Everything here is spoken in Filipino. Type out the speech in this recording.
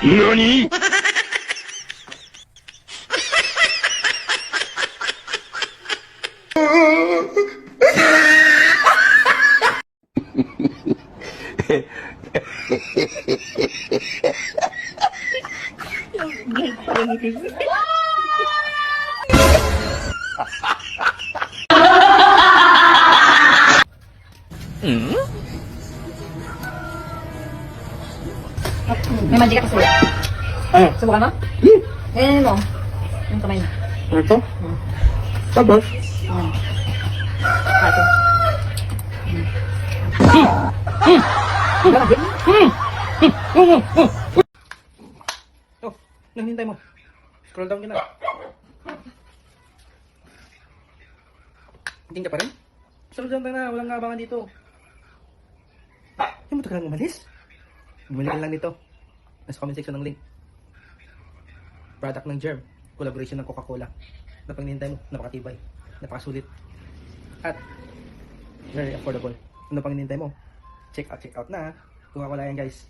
NANI?! May magic ako sa'yo. Ano? Subukan mo? Ganyan mo. Yung kamay mo. Ito? Tapos? Ito. Oh, nanghintay mo. Scroll down ka na. Hindi ka pa rin? Scroll down ka na, walang abangan dito. Hindi mo ito kailangang umalis? Bumili ka lang nito. Nasa comment section ng link. Product ng Germ. Collaboration ng Coca-Cola. Na pag nihintay mo, napakatibay. Napakasulit. At very affordable. Ano pang nihintay mo? Check out na ha. Coca-Cola yan guys.